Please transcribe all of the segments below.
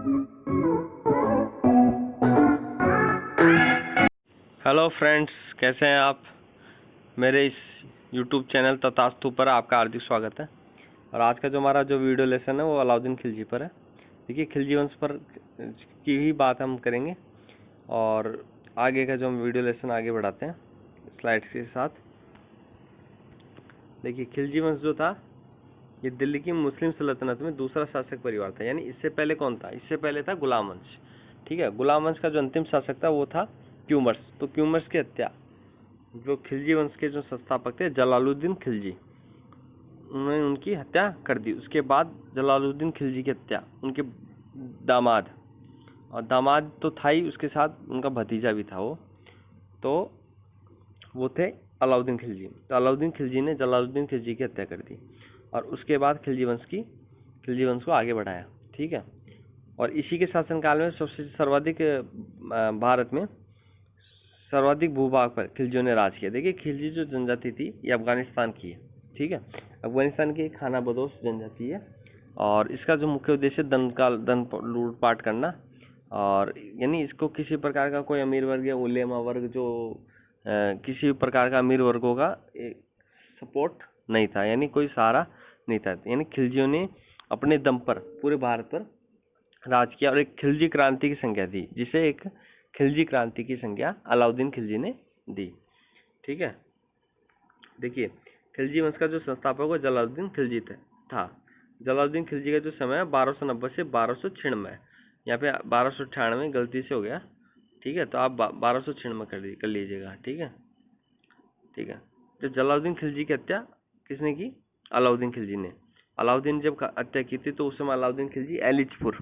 Hello friends, कैसे हैं आप। मेरे इस YouTube चैनल तथास्तु पर आपका हार्दिक स्वागत है। और आज का जो हमारा वीडियो लेसन है वो अलाउद्दीन खिलजी पर है। देखिए, खिलजी वंश पर की ही बात हम करेंगे और आगे का जो हम वीडियो लेसन आगे बढ़ाते हैं स्लाइड्स के साथ। देखिए, खिलजी वंश जो था ये दिल्ली की मुस्लिम सल्तनत में दूसरा शासक परिवार था। यानी इससे पहले कौन था? इससे पहले था गुलाम वंश। ठीक है, गुलाम वंश का जो अंतिम शासक था वो था क्यूमर्स। तो क्यूमर्स की हत्या, जो खिलजी वंश के जो संस्थापक थे जलालुद्दीन खिलजी, उन्होंने उनकी हत्या कर दी। उसके बाद जलालुद्दीन खिलजी की हत्या उनके दामाद, और दामाद तो था ही, उसके साथ उनका भतीजा भी था वो थे अलाउद्दीन खिलजी। तो अलाउद्दीन खिलजी ने जलालुद्दीन खिलजी की हत्या कर दी और उसके बाद खिलजी वंश को आगे बढ़ाया। ठीक है, और इसी के शासनकाल में सबसे सर्वाधिक भारत में सर्वाधिक भूभाग पर खिलजियों ने राज किया। देखिए, खिलजी जो जनजाति थी ये अफगानिस्तान की है। ठीक है, अफगानिस्तान की खाना बदोश जनजाति है और इसका जो मुख्य उद्देश्य धन लूटपाट करना, और यानी इसको किसी प्रकार का कोई अमीर वर्ग या उलेमा वर्ग जो किसी भी प्रकार का अमीर वर्गों का सपोर्ट नहीं था, यानी कोई सहारा नहीं था। यानी खिलजियों ने अपने दम पर पूरे भारत पर राज किया और एक खिलजी क्रांति की संज्ञा दी, जिसे एक खिलजी क्रांति की संज्ञा अलाउद्दीन खिलजी ने दी। ठीक है, देखिए, खिलजी वंश का जो संस्थापक वो जलालुद्दीन खिलजी था। जलालुद्दीन खिलजी का जो समय है 1290 से 1296 है। यहाँ पे 1298 गलती से हो गया। ठीक है, तो आप 1296 कर लीजिएगा। ठीक है, ठीक है। तो जलालुद्दीन खिलजी की हत्या किसने की? अलाउद्दीन खिलजी ने। अलाउद्दीन जब हत्या की थी तो उस समय अलाउद्दीन खिलजी एलिचपुर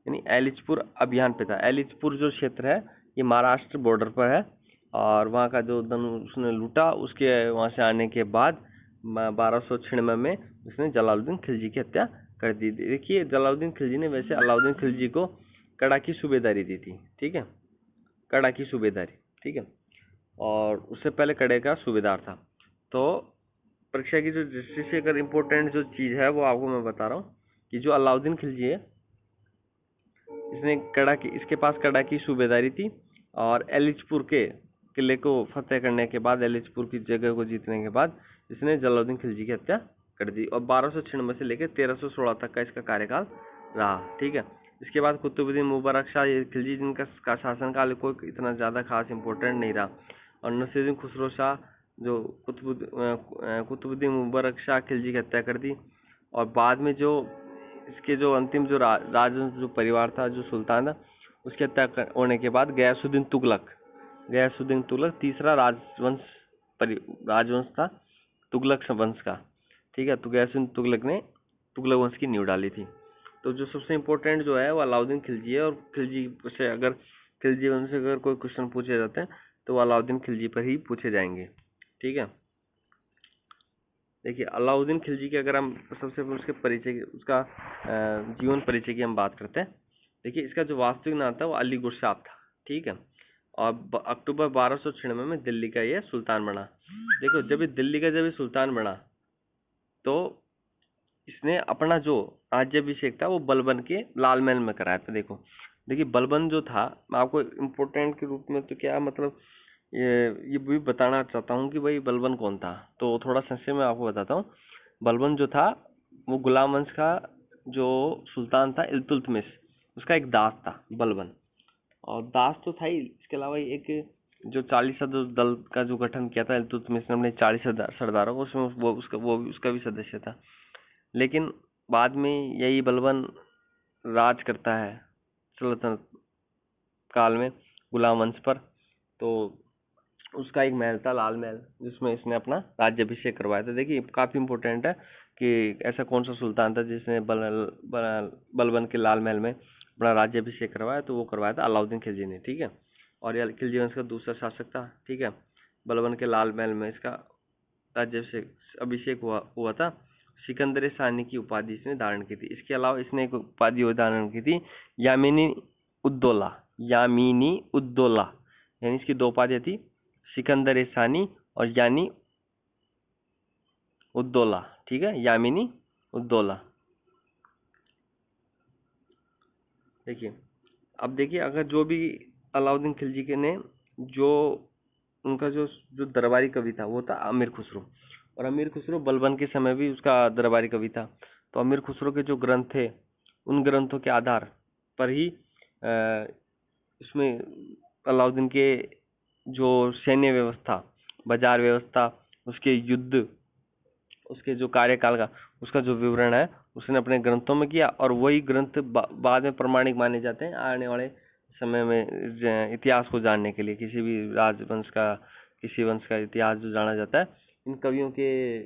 यानी एलिचपुर अभियान पे था। एलिचपुर जो क्षेत्र है ये महाराष्ट्र बॉर्डर पर है और वहाँ का जो धन उसने लूटा, उसके वहाँ से आने के बाद 1296 में उसने जलालुद्दीन खिलजी की हत्या कर दी। देखिए, जलालुद्दीन खिलजी ने वैसे अलाउद्दीन खिलजी को कड़ा की सूबेदारी दी थी। ठीक है, कड़ा की सूबेदारी। ठीक है, और उससे पहले कड़े का सूबेदार था। तो परीक्षा की जो दृष्टि से अगर इम्पोर्टेंट जो चीज़ है वो आपको मैं बता रहा हूँ कि जो अलाउद्दीन खिलजी है इसके पास कड़ा की सूबेदारी थी और एलिचपुर के किले को फतेह करने के बाद, एलिचपुर की जगह को जीतने के बाद इसने जलालुद्दीन खिलजी की हत्या कर दी और 1296 से लेकर 1316 तक का इसका कार्यकाल रहा। ठीक है, इसके बाद कुतुबुद्दीन मुबारक शाह खिलजी जिनका शासनकाल कोई इतना ज़्यादा खास इम्पोर्टेंट नहीं रहा, और नसीरुद्दीन खुसरो शाह जो कुतुबुद्दीन मुबारक शाह खिलजी की हत्या कर दी। और बाद में जो इसके जो अंतिम जो राजवंश जो परिवार था, जो सुल्तान था, उसकी हत्या होने के बाद गयासुद्दीन तुगलक तीसरा राजवंश था तुगलक वंश का। ठीक है, तो गयासुद्दीन तुगलक ने तुगलक वंश की नींव डाली थी। तो जो सबसे इम्पोर्टेंट जो है वो अलाउद्दीन खिलजी है, और खिलजी वंश से अगर कोई क्वेश्चन पूछे जाते हैं तो वो अलाउद्दीन खिलजी पर ही पूछे जाएंगे। ठीक है, देखिए, अलाउद्दीन खिलजी के अगर हम सबसे पहले उसके परिचय उसका जीवन परिचय की हम बात करते हैं। देखिए, इसका जो वास्तविक नाम था वो अली गुरसाब था। ठीक है, और अक्टूबर 1296 में दिल्ली का ये सुल्तान बना। देखो, जब ये सुल्तान बना तो इसने अपना जो राज्याभिषेक था वो बलबन के लाल महल में कराया था। देखिए, बलबन जो था, मैं आपको इम्पोर्टेंट के रूप में तो क्या मतलब ये भी बताना चाहता हूँ कि भाई बलबन कौन था। तो थोड़ा संक्षेप में आपको बताता हूँ। बलबन जो था वो गुलाम वंश का जो सुल्तान था इल्तुतमिश, उसका एक दास था बलबन। और दास तो था ही, इसके अलावा एक जो 40 दल का जो गठन किया था इल्तुतमिश ने अपने 40 सरदारों को, उसमें वो भी उसका भी सदस्य था। लेकिन बाद में यही बलबन राज करता है सल्तनत काल में गुलाम वंश पर। तो उसका एक महल था लाल महल, जिसमें इसने अपना राज्याभिषेक करवाया था। देखिए, काफी इम्पोर्टेंट है कि ऐसा कौन सा सुल्तान था जिसने बलबन के लाल महल में अपना राज्याभिषेक करवाया, तो वो करवाया था अलाउद्दीन खिलजी ने। ठीक है, और ये खिलजी वंश का दूसरा शासक था। ठीक है, बलबन के लाल महल में इसका राज्याभिषेक अभिषेक हुआ था। सिकंदर सानी की उपाधि इसने धारण की थी। इसके अलावा इसने एक उपाधि और धारण की थी, यामिनी उद्दौला, यानी इसकी दो उपाधियां थी, सिकंदर सानी और यानी उद्दौला। ठीक है, यामिनी उद्दौला। देखिए, अब देखिए, अगर जो भी अलाउद्दीन खिलजी के ने जो उनका जो जो दरबारी कवि था वो था अमीर खुसरो, और अमीर खुसरो बलबन के समय भी उसका दरबारी कवि था। तो अमीर खुसरो के जो ग्रंथ थे, उन ग्रंथों के आधार पर ही इसमें अलाउद्दीन के जो सैन्य व्यवस्था, बाजार व्यवस्था, उसके युद्ध, उसके जो कार्यकाल का उसका जो विवरण है उसने अपने ग्रंथों में किया, और वही ग्रंथ बाद में प्रमाणिक माने जाते हैं आने वाले समय में इतिहास को जानने के लिए। किसी भी राजवंश का, किसी वंश का इतिहास जो जाना जाता है, इन कवियों के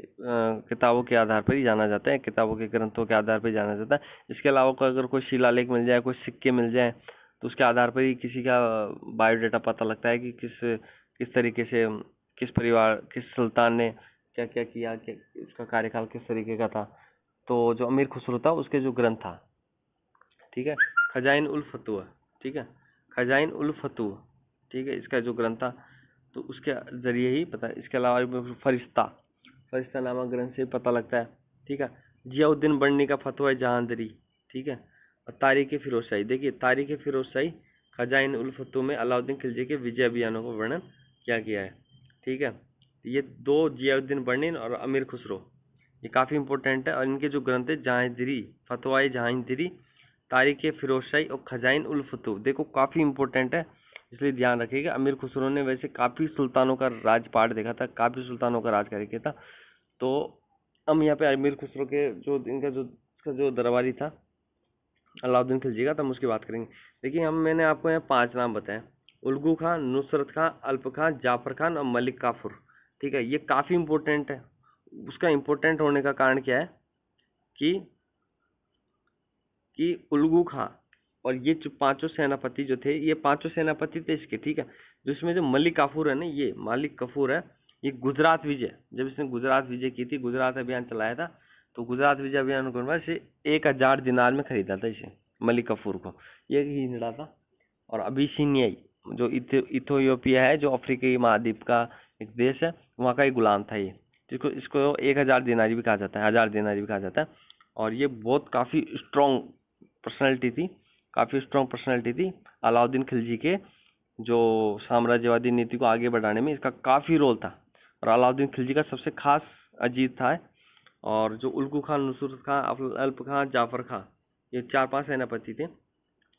किताबों के आधार पर ही जाना जाता है, किताबों के ग्रंथों के आधार पर ही जाना जाता है। इसके अलावा अगर कोई शिलालेख मिल जाए, कोई सिक्के मिल जाए, तो उसके आधार पर ही किसी का बायोडाटा पता लगता है कि किस तरीके से, किस परिवार, किस सुल्तान ने क्या क्या किया, क्या उसका कार्यकाल किस तरीके का था। तो जो अमीर खुसरो था उसके जो ग्रंथ था, ठीक है, खजाइन उल फतुह, ठीक है, खजाइन उल फतुह, ठीक है, इसका जो ग्रंथ था तो उसके जरिए ही पता। इसके अलावा फरिश्ता, फरिश्ता नामक ग्रंथ से पता लगता है, ठीक है। जियाउद्दीन बन्नी का फतवा जहांदरी, ठीक है, और तारीख फिरोज शाही। देखिए, तारीख फिरोज शाही खजाइन उल फतुह में अलाउद्दीन खिलजी के विजय अभियानों का वर्णन क्या किया है, ठीक है। ये दो, जियाउद्दीन बन्नी और अमीर खुसरो, ये काफ़ी इंपॉर्टेंट है। और इनके जो ग्रंथ है, जहांदरी, फतवाए जहांदरी, तारीख फिरोज शाही और खजाइन उल फतुह, देखो काफ़ी इंपॉर्टेंट है, इसलिए ध्यान रखिएगा। अमीर खुसरो ने वैसे काफ़ी सुल्तानों का राजपाट देखा था, काफ़ी सुल्तानों का राज कार्य किया था। तो हम यहाँ पे अमीर खुसरो के जो इनका जो दरबारी था अलाउद्दीन खिलजी का, तो हम उसकी बात करेंगे। देखिए, मैंने आपको यहाँ 5 नाम बताए: उल्गू खान, नुसरत खान, अल्प खान, जाफर खान और मलिक काफूर, ठीक है। ये काफ़ी इंपॉर्टेंट है। उसका इंपॉर्टेंट होने का कारण क्या है कि उल्गू खां और ये जो पांचों सेनापति जो थे, ये पांचों सेनापति थे इसके, ठीक है। जिसमें जो मलिक काफूर है ना, ये मलिक काफूर है, ये गुजरात विजय, जब इसने गुजरात विजय की थी, गुजरात अभियान चलाया था, तो गुजरात विजय अभियान को इसे 1000 दिनार में खरीदा था इसे, मलिक काफूर को, ये हिजड़ा था। और अबिसिनियाई, जो इथियोपिया है, जो अफ्रीकी महाद्वीप का एक देश है, वहाँ का एक गुलाम था ये, जिसको इसको 1000 दिनारी भी कहा जाता है, 1000 दिनारी भी कहा जाता है। और ये बहुत काफ़ी स्ट्रॉन्ग पर्सनैलिटी थी, काफ़ी स्ट्रॉन्ग पर्सनैलिटी थी। अलाउद्दीन खिलजी के जो साम्राज्यवादी नीति को आगे बढ़ाने में इसका काफ़ी रोल था। और अलाउद्दीन खिलजी का सबसे खास अजीत था। और जो उल्गू खान, नुसरत खान, अल्प खान, जाफर खान, ये 4-5 सेनापति थे।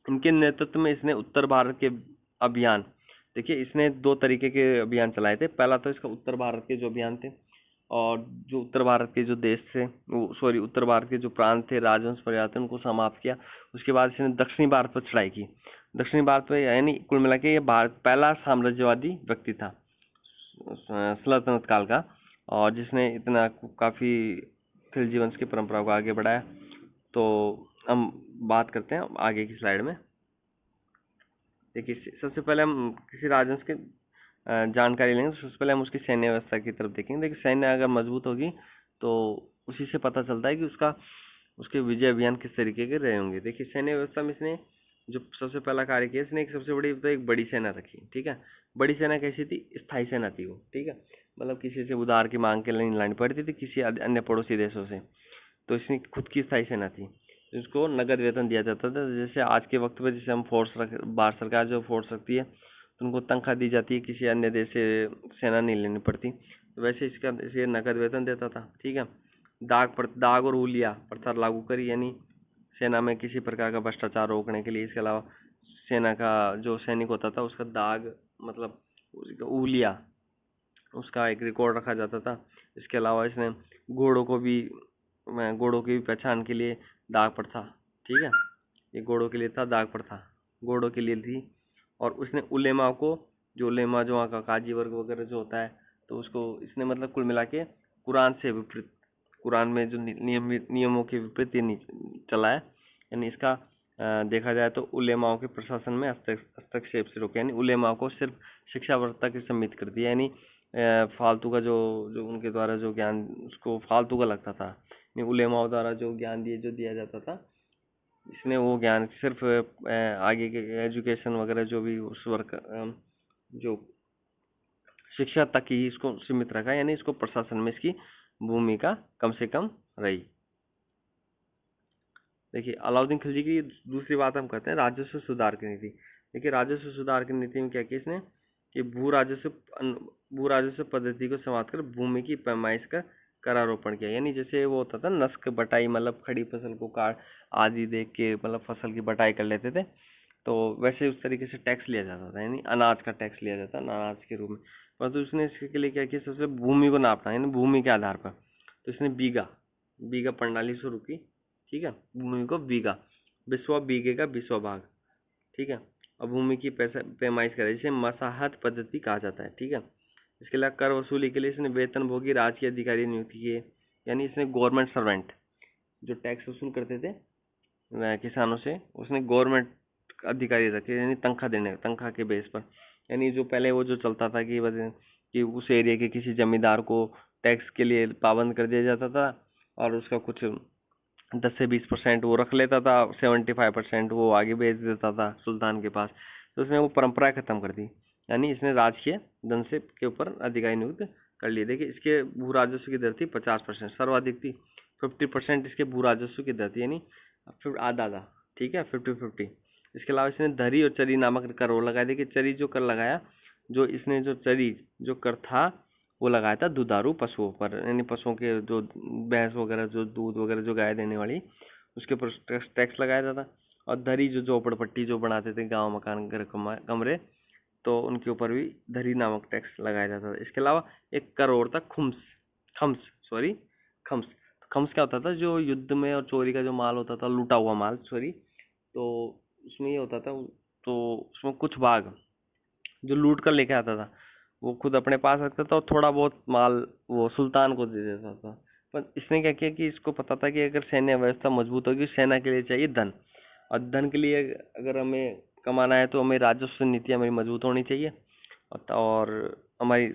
इनके नेतृत्व में इसने उत्तर भारत के अभियान, देखिए इसने 2 तरीके के अभियान चलाए थे। पहला तो इसका उत्तर भारत के जो अभियान थे, और जो उत्तर भारत के जो देश थे, सॉरी, उत्तर भारत के जो प्रांत थे, राजवंश परिवार थे, उनको समाप्त किया। उसके बाद इसने दक्षिणी भारत पर चढ़ाई की। दक्षिणी भारत पर, यानी कुल मिला के ये भारत पहला साम्राज्यवादी व्यक्ति था सल्तनत काल का, और जिसने इतना काफ़ी खिलजी वंश की परंपरा को आगे बढ़ाया। तो हम बात करते हैं आगे की स्लाइड में। देखिए, सबसे पहले हम किसी राजवंश के जानकारी लेंगे, तो सबसे पहले हम उसकी सैन्य व्यवस्था की तरफ देखेंगे। देखिए, सैन्य अगर मजबूत होगी तो उसी से पता चलता है कि उसके विजय अभियान किस तरीके के रहे होंगे। देखिए, सैन्य व्यवस्था में इसने जो सबसे पहला कार्य किया, इसने एक सबसे बड़ी, तो एक बड़ी सेना रखी, ठीक है। बड़ी सेना कैसी थी? स्थायी सेना थी वो, ठीक है। मतलब किसी से उधार की मांग के नहीं लानी पड़ती थी, किसी अन्य पड़ोसी देशों से। तो इसकी खुद की स्थायी सेना थी, जिसको नगद वेतन दिया जाता था। जैसे आज के वक्त पे जैसे हम भारत सरकार जो फोर्स रखती है, तो उनको तनख्वाह दी जाती है, किसी अन्य देश से सेना नहीं लेनी पड़ती, तो वैसे इसे नगद वेतन देता था, ठीक है। दाग और उलिया प्रथा लागू करी, यानी सेना में किसी प्रकार का भ्रष्टाचार रोकने के लिए। इसके अलावा सेना का जो सैनिक होता था, उसका दाग, मतलब उसका उलिया, उसका एक रिकॉर्ड रखा जाता था। इसके अलावा इसने घोड़ों की पहचान के लिए दाग प्रथा, ठीक है, ये घोड़ों के लिए था, दाग प्रथा घोड़ों के लिए थी। और उसने उलेमा को, जो उलेमा जो वहाँ का काजी वर्ग वगैरह जो होता है, तो उसको इसने मतलब कुल मिला के कुरान से विपरीत, कुरान में जो नियमों के विपरीत ये चला है। यानी इसका देखा जाए तो उलेमाओं के प्रशासन में हस्तक्षेप से रोके, यानी उलेमाओं को सिर्फ शिक्षा वर्ता के सीमित कर दिया। यानी फालतू का जो जो उनके द्वारा जो ज्ञान उसको फालतू का लगता था, यानी उलेमाओं द्वारा जो ज्ञान दिया जाता था, इसने वो ज्ञान सिर्फ आगे के एजुकेशन वगैरह जो भी उस वर्क जो शिक्षा तक ही इसको सीमित रखा, यानी इसको प्रशासन में इसकी भूमिका कम से कम रही। देखिए अलाउद्दीन खिलजी की दूसरी बात हम करते हैं राजस्व सुधार की नीति। देखिए राजस्व सुधार की नीति में क्या किया इसने कि भू राजस्व पद्धति को समाप्त कर भूमि की पैमाइश का करारोपण किया। यानी जैसे वो होता था नस्क बटाई, मतलब खड़ी फसल को काट आदि देख के मतलब फसल की बटाई कर लेते थे, तो वैसे उस तरीके से टैक्स लिया जाता था, यानी अनाज का टैक्स लिया जाता अनाज के रूप में। परंतु उसने इसके लिए क्या किया, सबसे भूमि को नापना, यानी भूमि के आधार पर। तो इसने बीघा बीघा प्रणाली शुरू की, ठीक है। भूमि को बीघा, बिस्वा बीघे का बिस्वा भाग, ठीक है। और भूमि की पैसा पैमाइश करे, जिसे मसाहत पद्धति कहा जाता है, ठीक है। इसके अलावा कर वसूली के लिए इसने वेतनभोगी राजकीय अधिकारी नियुक्त किए, यानी इसने गवर्नमेंट सर्वेंट जो टैक्स वसूल करते थे किसानों से, उसने गवर्नमेंट अधिकारी रखे, यानी तनख्वाह के बेस पर। यानी जो पहले वो जो चलता था कि उस एरिया के किसी जमींदार को टैक्स के लिए पाबंद कर दिया जाता था और उसका कुछ 10 से 20% वो रख लेता था, 75% वो आगे भेज देता था सुल्तान के पास। तो उसने वो परंपरा खत्म कर दी, यानी इसने राजकीय धन से के ऊपर अधिकारी नियुक्त कर लिए। देखिए इसके भू राजस्व की दर थी 50%, सर्वाधिक थी। 50% इसके भू राजस्व की दर थी, यानी फिर आधा आधा, ठीक है, 50-50। इसके अलावा इसने धरी और चरी नामक कर वो लगाया। देखिए चरी जो कर लगाया, जो इसने जो चरी जो कर था वो लगाया था दुधारू पशुओं पर, यानी पशुओं के जो भैंस वगैरह जो दूध वगैरह जो गाय देने वाली, उसके ऊपर टैक्स लगाया जाता। और धरी जो झोपड़पट्टी जो बनाते थे गांव मकान घर कमरे, तो उनके ऊपर भी धरी नामक टैक्स लगाया जाता था। इसके अलावा एक कर और था खुम्स, खम्स सॉरी खम्स। खम्स क्या होता था, जो युद्ध में और चोरी का जो माल होता था, लूटा हुआ माल सॉरी, तो उसमें ये होता था, तो उसमें कुछ भाग जो लूट कर लेके आता था वो खुद अपने पास रखता था और थोड़ा बहुत माल वो सुल्तान को दे देता था। पर इसने क्या किया कि इसको पता था कि अगर सैन्य व्यवस्था मजबूत होगी, सेना के लिए चाहिए धन, और धन के लिए अगर हमें कमाना है तो हमें राजस्व नीति हमारी मजबूत होनी चाहिए और हमारी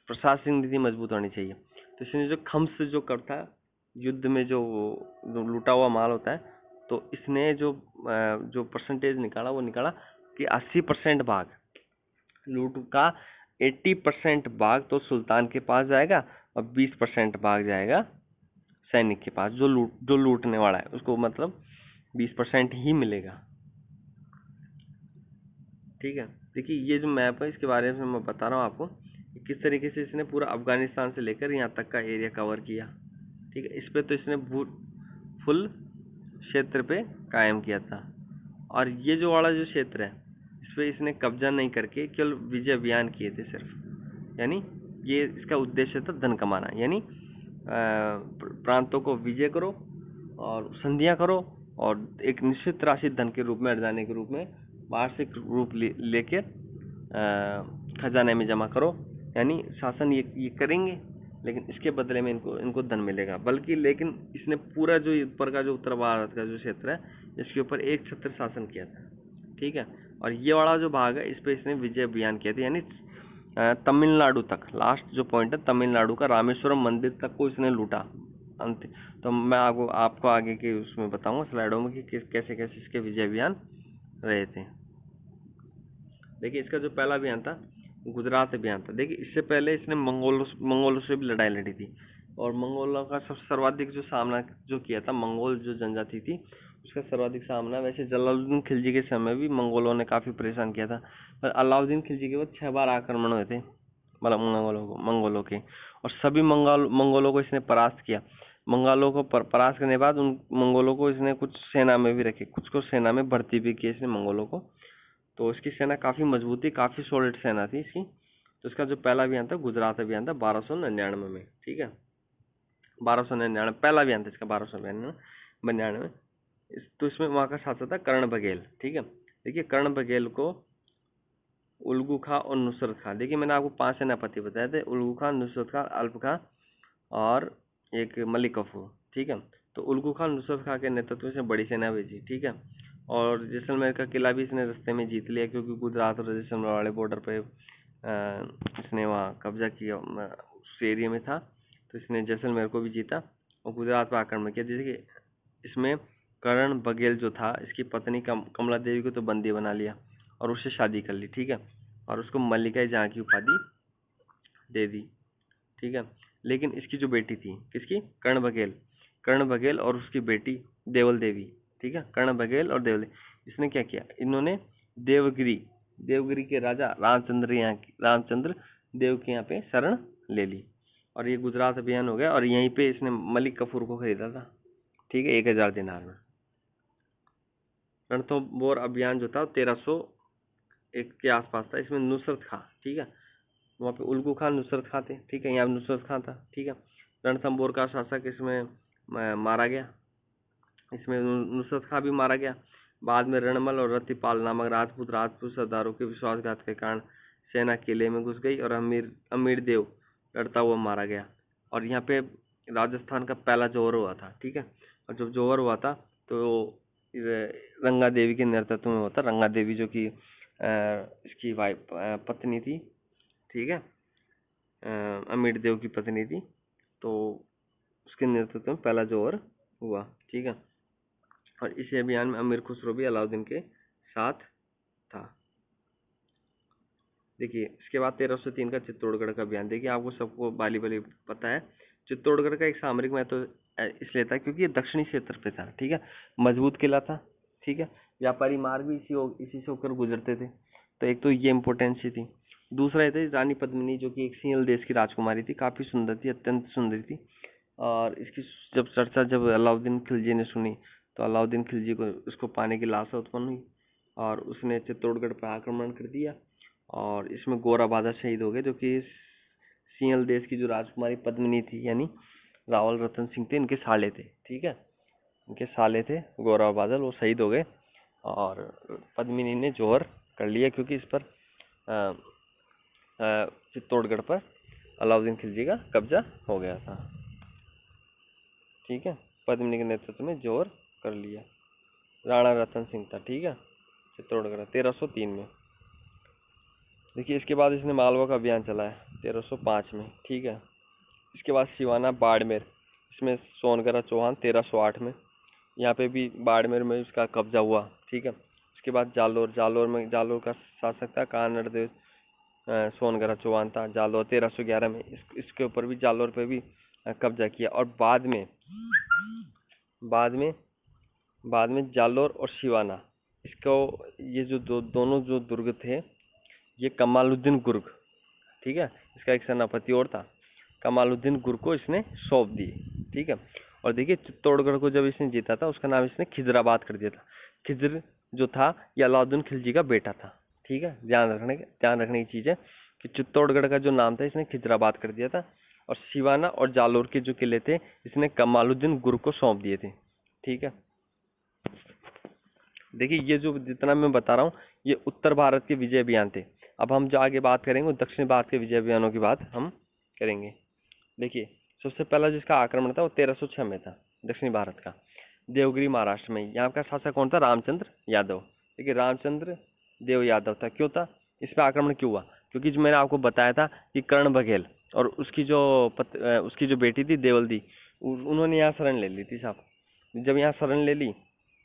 प्रशासनिक नीति मजबूत होनी चाहिए। तो इसने जो खम्स जो कर था युद्ध में जो लूटा हुआ माल होता है, तो इसने जो परसेंटेज निकाला वो निकाला कि 80% भाग लूट का, 80% भाग तो सुल्तान के पास जाएगा और 20% भाग जाएगा सैनिक के पास, जो लूटने वाला है उसको मतलब 20% ही मिलेगा, ठीक है। देखिए ये जो मैप है इसके बारे में मैं बता रहा हूँ आपको किस तरीके से इसने पूरा अफगानिस्तान से लेकर यहाँ तक का एरिया कवर किया, ठीक है। इस पे तो इसने फुल क्षेत्र पे कायम किया था। और ये जो वाला जो क्षेत्र है इस पे इसने कब्जा नहीं करके केवल विजय अभियान किए थे सिर्फ, यानी ये इसका उद्देश्य था धन कमाना, यानी प्रांतों को विजय करो और संधियां करो और एक निश्चित राशि धन के रूप में अर्जाने के रूप में वार्षिक रूप लेकर खजाने में जमा करो, यानी शासन ये करेंगे लेकिन इसके बदले में इनको धन मिलेगा। बल्कि लेकिन इसने पूरा जो ऊपर का जो उत्तर भारत का जो क्षेत्र है इसके ऊपर एक छत्र शासन किया था, ठीक है। और ये वाला जो भाग है इस पे इसने विजय अभियान किया था, यानी तमिलनाडु तक, लास्ट जो पॉइंट है तमिलनाडु का रामेश्वरम मंदिर तक को इसने लूटा अंत। तो मैं आपको आगे के उसमें बताऊंगा स्लाइडों में कि कैसे कैसे इसके विजय अभियान रहे थे। देखिए इसका जो पहला अभियान था गुजरात अभियान था। देखिए इससे पहले इसने मंगोलों से भी लड़ाई लड़ी थी और मंगोलों का सबसे सर्वाधिक जो सामना जो किया था, मंगोल जो जनजाति थी उसका सर्वाधिक सामना, वैसे जलालुद्दीन खिलजी के समय भी मंगोलों ने काफी परेशान किया था, पर अलाउद्दीन खिलजी के बाद 6 बार आक्रमण हुए थे मतलब मंगोलों के, और सभी मंगोलों को इसने परास्त किया। मंगोलों को परास्त करने के बाद उन मंगोलों को इसने कुछ सेना में भी रखे, कुछ को सेना में भर्ती भी किया इसने मंगोलों को। तो इसकी सेना काफी मजबूत थी, काफी सॉलिड सेना थी इसकी। तो इसका जो पहला अभियान था गुजरात अभियान था 1299 में, ठीक है। 1299 पहला अभियान था इसका, 1299 तो इसमें वहां का शासक था कर्ण बघेल, ठीक है। देखिए कर्ण बघेल को उल्गू खां और नुसरत खां, देखिए मैंने आपको 5 सेनापति बताए थे, उल्गू खां, नुसरत खां, अल्प खां और एक मलिक कफूर, ठीक है। तो उल्गू खां नुसरत खां के नेतृत्व से बड़ी सेना भेजी, ठीक है। और जैसलमेर का किला भी इसने रास्ते में जीत लिया, क्योंकि गुजरात और जैसलमेर वाले बॉर्डर पे इसने वहाँ कब्जा किया, उस एरिया में था, तो इसने जैसलमेर को भी जीता और गुजरात पर आक्रमण किया। जैसे कि इसमें कर्ण बघेल जो था इसकी पत्नी कमला देवी को तो बंदी बना लिया और उससे शादी कर ली, ठीक है, और उसको मल्लिका जहाँ की उपाधि दे दी, ठीक है। लेकिन इसकी जो बेटी थी, किसकी, कर्ण बघेल और उसकी बेटी देवल देवी, ठीक है, कर्ण बघेल और देवली। इसने क्या किया, इन्होंने देवगिरी के राजा रामचंद्र देव के यहाँ पे शरण ले ली, और ये गुजरात अभियान हो गया। और यहीं पे इसने मलिक कफूर को खरीदा था, ठीक है, 1000 दिनार में। रणथंबोर अभियान जो था 1301 के आसपास था। इसमें नुसरत खां, ठीक है, वहाँ पे उल्गू खान नुसरत खां थे, ठीक है, यहाँ नुसरत खां था, ठीक है। रणथंबोर का शासक इसमें मारा गया, इसमें नुसरत खां भी मारा गया। बाद में रणमल और रतिपाल नामक राजपूत सरदारों के विश्वासघात के कारण सेना किले में घुस गई और अमीर देव लड़ता हुआ मारा गया। और यहाँ पे राजस्थान का पहला जौहर हुआ था, ठीक है। और जब जौहर हुआ था तो रंगा देवी के नेतृत्व में हुआ था। रंगा देवी जो कि इसकी वाइफ पत्नी थी, ठीक है, अमीर देव की पत्नी थी, तो उसके नेतृत्व में पहला जौहर हुआ, ठीक है। और इस अभियान में अमीर खुसरो भी अलाउद्दीन के साथ था। देखिए इसके बाद 1303 का चित्तौड़गढ़ का अभियान। देखिए आपको सबको बाली पता है, चित्तौड़गढ़ का एक सामरिक महत्व इसलिए था क्योंकि ये दक्षिणी क्षेत्र पे था, ठीक है, मजबूत किला था, ठीक है, व्यापारी मार्ग भी इसी से होकर गुजरते थे, तो एक तो ये इम्पोर्टेंस थी। दूसरा ये था रानी पद्मिनी जो कि एक सिंहल देश की राजकुमारी थी, काफी सुंदर थी, अत्यंत सुंदर थी। और इसकी जब चर्चा जब अलाउद्दीन खिलजी ने सुनी तो अलाउद्दीन खिलजी को उसको पाने की लालसा उत्पन्न हुई और उसने चित्तौड़गढ़ पर आक्रमण कर दिया। और इसमें गोरा बादल शहीद हो गए, जो कि सिंहल देश की जो राजकुमारी पद्मिनी थी यानी रावल रतन सिंह थे, इनके साले थे, ठीक है, इनके साले थे गोरा बादल, वो शहीद हो गए। और पद्मिनी ने जोहर कर लिया क्योंकि इस पर चित्तौड़गढ़ पर अलाउद्दीन खिलजी का कब्जा हो गया था, ठीक है। पद्मिनी के नेतृत्व में जोहर कर लिया। राणा रतन सिंह था, ठीक है, चित्तौड़गढ़ 1303 में। देखिए इसके बाद इसने मालवा का अभियान चलाया 1305 में, ठीक है। इसके बाद सिवाना बाड़मेर, इसमें सोनगरा चौहान 1308 में, यहाँ पे भी बाड़मेर में इसका कब्जा हुआ, ठीक है। उसके बाद जालोर का शासक था कानड़ देव सोनगरा चौहान था। जालोर 1311 में इसके ऊपर भी जालोर पे भी कब्जा किया। और बाद में जालोर और सिवाना, इसको ये जो दोनों जो दुर्ग थे ये कमालुद्दीन गुर्ग, ठीक है, इसका एक सेनापति और था, कमालुद्दीन गुर्ग को इसने सौंप दिए, ठीक है। और देखिए चित्तौड़गढ़ को जब इसने जीता था उसका नाम इसने खिजराबाद कर दिया था। खिजर जो था ये अलाउद्दीन खिलजी का बेटा था, ठीक है, ध्यान रखने की चीज है कि चित्तौड़गढ़ का जो नाम था इसने खिजराबाद कर दिया था। और सिवाना और जालोर के जो किले थे इसने कमालुद्दीन गुर्ग को सौंप दिए थे, ठीक है। देखिए ये जो जितना मैं बता रहा हूँ ये उत्तर भारत के विजय अभियान थे। अब हम जो आगे बात करेंगे दक्षिण भारत के विजय अभियानों की बात हम करेंगे। देखिए सबसे पहला जिसका आक्रमण था वो 1306 में था, दक्षिण भारत का, देवगिरी महाराष्ट्र में। यहाँ का शासक कौन था, रामचंद्र यादव। देखिए रामचंद्र देव यादव था। क्यों था, इस पर आक्रमण क्यों हुआ, क्योंकि जो मैंने आपको बताया था कि कर्ण बघेल और उसकी जो बेटी थी देवल्दी, उन्होंने यहाँ शरण ले ली थी साहब। जब यहाँ शरण ले ली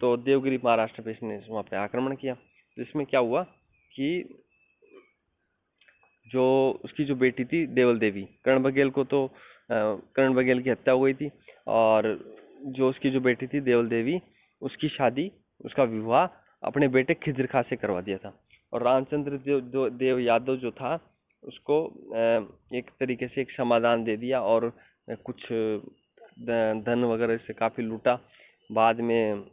तो देवगिरी महाराष्ट्र पे इसने वहाँ पे आक्रमण किया। तो इसमें क्या हुआ कि जो उसकी जो बेटी थी देवल देवी, कर्ण बघेल की हत्या हो गई थी। और जो उसकी जो बेटी थी देवल देवी, उसकी शादी, उसका विवाह अपने बेटे खिजर खां से करवा दिया था। और रामचंद्र देव यादव जो था उसको एक तरीके से एक समाधान दे दिया और कुछ धन वगैरह से काफी लूटा। बाद में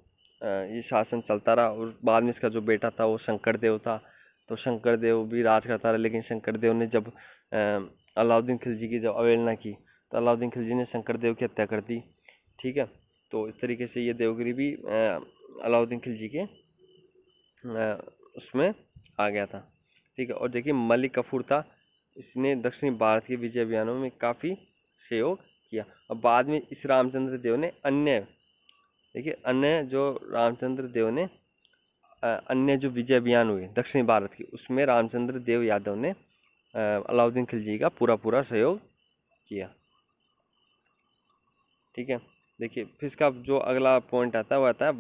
ये शासन चलता रहा। और बाद में इसका जो बेटा था वो शंकर देव था, तो शंकर देव भी राज करता रहा। लेकिन शंकर देव ने जब अलाउद्दीन खिलजी की जब अवहेलना की तो अलाउद्दीन खिलजी ने शंकर देव की हत्या कर दी, ठीक है। तो इस तरीके से ये देवगिरी भी अलाउद्दीन खिलजी के उसमें आ गया था, ठीक है। और देखिए मलिक कफूर था, इसने दक्षिणी भारत के विजय अभियानों में काफी सहयोग किया। और बाद में इस रामचंद्र देव ने अन्य जो विजय अभियान हुए दक्षिणी भारत के, उसमें रामचंद्र देव यादव ने अलाउद्दीन खिलजी का पूरा सहयोग किया, ठीक है। देखिए फिर इसका जो अगला पॉइंट आता है वो आता है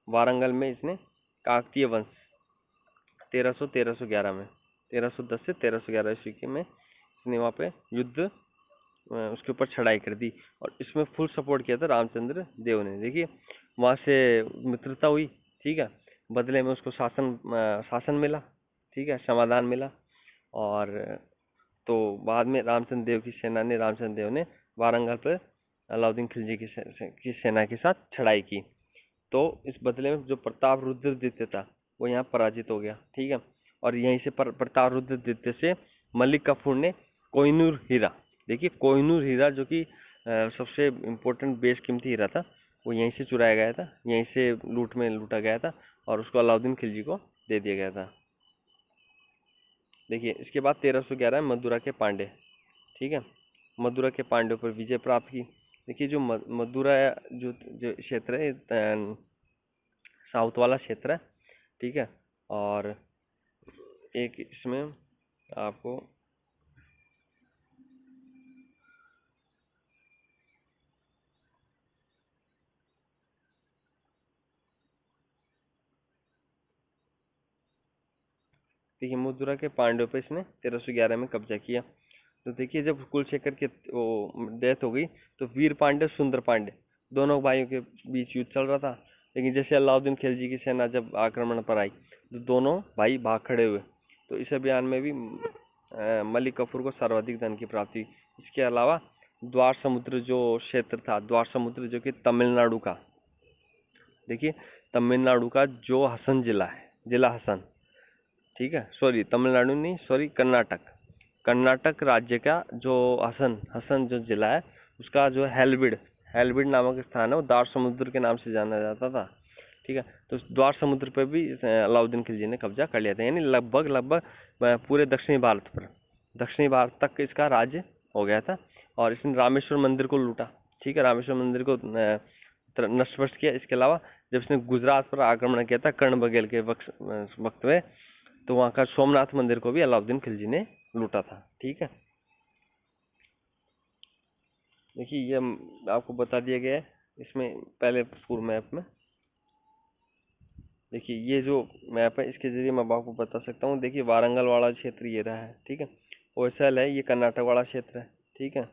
वारंगल में इसने काकतीय वंश 1311 में 1310 से 1311 ईस्वी में इसने वहाँ पे युद्ध उसके ऊपर चढ़ाई कर दी और इसमें फुल सपोर्ट किया था रामचंद्र देव ने। देखिए वहाँ से मित्रता हुई, ठीक है, बदले में उसको शासन मिला, ठीक है, समाधान मिला। और तो बाद में रामचंद्र देव ने वारंगल पर अलाउद्दीन खिलजी की सेना के साथ चढ़ाई की। तो इस बदले में जो प्रताप रुद्रदित्य था वो यहाँ पराजित हो गया, ठीक है। और यहीं से प्रताप रुद्रदित्य से मलिक काफूर ने कोहिनूर हीरा, देखिए कोहिनूर हीरा जो कि सबसे इम्पोर्टेंट बेशकीमती हीरा था, वो यहीं से चुराया गया था, यहीं से लूटा गया था और उसको अलाउद्दीन खिलजी को दे दिया गया था। देखिए इसके बाद 1311 में मदुरा के पांडे, ठीक है, मदुरा के पांड्यों पर विजय प्राप्त की। देखिए जो मदुरा जो जो क्षेत्र है साउथ वाला क्षेत्र है, ठीक है। और एक इसमें आपको देखिए मदुरा के पांड्यों पर इसने 1311 में कब्जा किया। तो देखिए जब कुलशेखर की वो डेथ हो गई तो वीर पांडे सुंदर पांडे दोनों भाइयों के बीच युद्ध चल रहा था। लेकिन जैसे अलाउद्दीन खिलजी की सेना जब आक्रमण पर आई तो दोनों भाई भाग खड़े हुए। तो इस अभियान में भी मलिक काफूर को सर्वाधिक धन की प्राप्ति। इसके अलावा द्वार समुद्र जो क्षेत्र था, द्वार समुद्र जो कि तमिलनाडु का, देखिए तमिलनाडु का जो हसन जिला है, जिला हसन, ठीक है, सॉरी तमिलनाडु नहीं, सॉरी कर्नाटक, कर्नाटक राज्य का जो हसन जो जिला है उसका जो हेलबिड नामक स्थान है वो द्वार समुद्र के नाम से जाना जाता था, ठीक है। तो द्वार समुद्र पर भी अलाउद्दीन खिलजी ने कब्जा कर लिया था, यानी लगभग पूरे दक्षिणी भारत तक इसका राज्य हो गया था। और इसने रामेश्वर मंदिर को लूटा, ठीक है, रामेश्वर मंदिर को नष्ट किया। इसके अलावा जब इसने गुजरात पर आक्रमण किया था कर्ण बघेल के वक्त में, तो वहाँ का सोमनाथ मंदिर को भी अलाउद्दीन खिलजी ने लूटा था, ठीक है। देखिए ये आपको बता दिया गया है इसमें पहले पूर्व मैप में। देखिए ये जो मैप है इसके जरिए मैं आपको बता सकता हूँ। देखिए वारंगल वाला क्षेत्र ये रहा है, ठीक है, ओएसएल है, ये कर्नाटक वाला क्षेत्र है, ठीक है।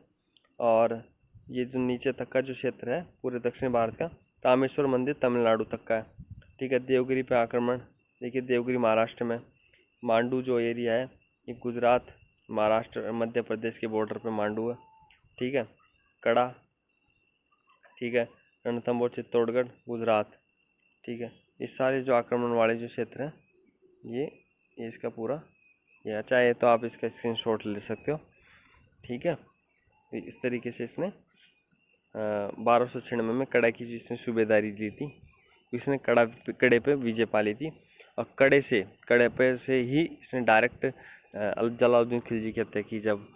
और ये जो नीचे तक का जो क्षेत्र है पूरे दक्षिण भारत का, रामेश्वर मंदिर तमिलनाडु तक का है, ठीक है। देवगिरी पे आक्रमण, देखिए देवगिरी महाराष्ट्र में, मांडू जो एरिया है ये गुजरात महाराष्ट्र मध्य प्रदेश के बॉर्डर पे मांडू है, ठीक है। कड़ा, ठीक है, रणथंबोर चित्तौड़गढ़ गुजरात, ठीक है। ये सारे जो आक्रमण वाले जो क्षेत्र हैं ये इसका पूरा, या चाहे तो आप इसका स्क्रीनशॉट ले सकते हो, ठीक है। इस तरीके से इसने 1296 में कड़ा की जिसने सूबेदारी ली थी, इसने कड़े पे विजय पा ली थी। और कड़े पे से ही इसने डायरेक्ट जलालुद्दीन खिलजी की हत्या की जब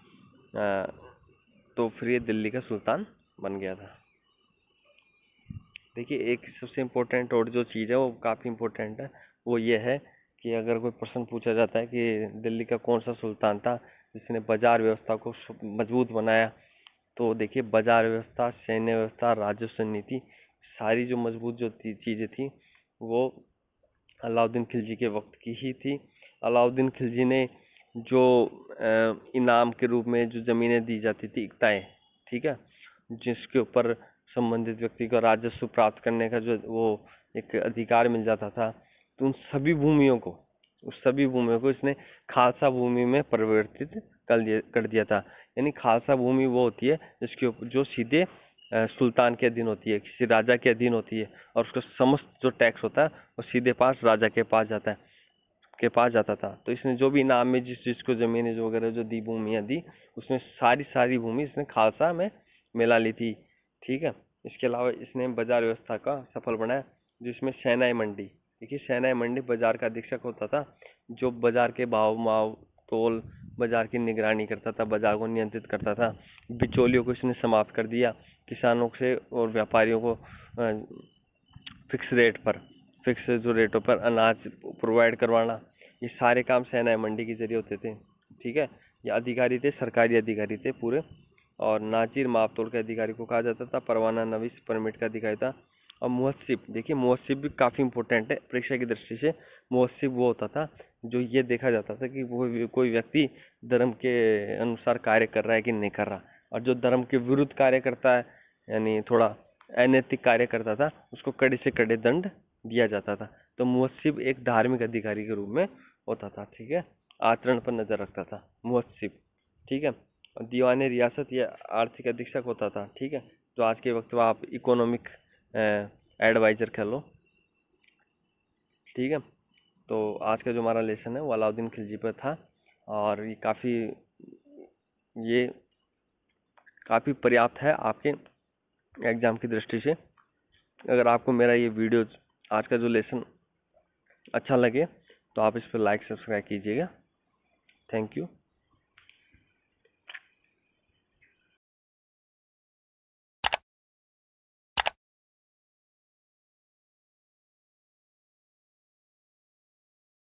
तो फिर ये दिल्ली का सुल्तान बन गया था। देखिए एक सबसे इम्पोर्टेंट और जो चीज़ है वो काफ़ी इम्पोर्टेंट है, वो ये है कि अगर कोई प्रश्न पूछा जाता है कि दिल्ली का कौन सा सुल्तान था जिसने बाजार व्यवस्था को मजबूत बनाया, तो देखिए बाजार व्यवस्था, सैन्य व्यवस्था, राजस्व नीति, सारी जो मजबूत जो चीज़ें थी वो अलाउद्दीन खिलजी के वक्त की ही थी। अलाउद्दीन खिलजी ने जो इनाम के रूप में जो ज़मीनें दी जाती थी, इक्ताएँ, ठीक है, जिसके ऊपर संबंधित व्यक्ति को राजस्व प्राप्त करने का जो वो एक अधिकार मिल जाता था, तो उन सभी भूमियों को इसने खालसा भूमि में परिवर्तित कर दिया था। यानी खालसा भूमि वो होती है जिसके ऊपर जो सीधे सुल्तान के अधीन होती है, किसी राजा के अधीन होती है, और उसका समस्त जो टैक्स होता है वो सीधे राजा के पास जाता था। तो इसने जो भी इनाम में जिसको जमीनें जो वगैरह जो दी, भूमियाँ दी, उसमें सारी भूमि इसने खालसा में मिला ली थी, ठीक है। इसके अलावा इसने बाजार व्यवस्था का सफल बनाया, जिसमें सेनाई मंडी, देखिए सेनाई मंडी बाजार का अधीक्षक होता था जो बाजार के भाव माव तोल, बाजार की निगरानी करता था, बाजार को नियंत्रित करता था। बिचौलियों को इसने समाप्त कर दिया, किसानों से और व्यापारियों को फिक्स जो रेटों पर अनाज प्रोवाइड करवाना, ये सारे काम सेनाई मंडी के जरिए होते थे, ठीक है। ये अधिकारी थे, सरकारी अधिकारी थे पूरे। और नाजिर मापतोल के अधिकारी को कहा जाता था, परवाना नवीस परमिट का अधिकारी था। और मुहस्सिब, देखिए मुहस्सिब भी काफ़ी इंपॉर्टेंट है परीक्षा की दृष्टि से। मुहस्सिब वो होता था जो ये देखा जाता था कि वो कोई व्यक्ति धर्म के अनुसार कार्य कर रहा है कि नहीं कर रहा, और जो धर्म के विरुद्ध कार्य करता है, यानी थोड़ा अनैतिक कार्य करता था, उसको कड़े से कड़े दंड दिया जाता था। तो मुवस्सिब एक धार्मिक अधिकारी के रूप में होता था, ठीक है, आचरण पर नजर रखता था मुवस्सिब, ठीक है। और दीवाने रियासत या आर्थिक अधीक्षक होता था, ठीक है, जो आज के वक्त में आप इकोनॉमिक एडवाइजर कह लो, ठीक है। तो आज का जो हमारा लेसन है वो अलाउद्दीन खिलजी पर था, और ये काफ़ी पर्याप्त है आपके एग्जाम की दृष्टि से। अगर आपको मेरा ये वीडियो, आज का जो लेसन अच्छा लगे, तो आप इस पर लाइक सब्सक्राइब कीजिएगा। Thank you.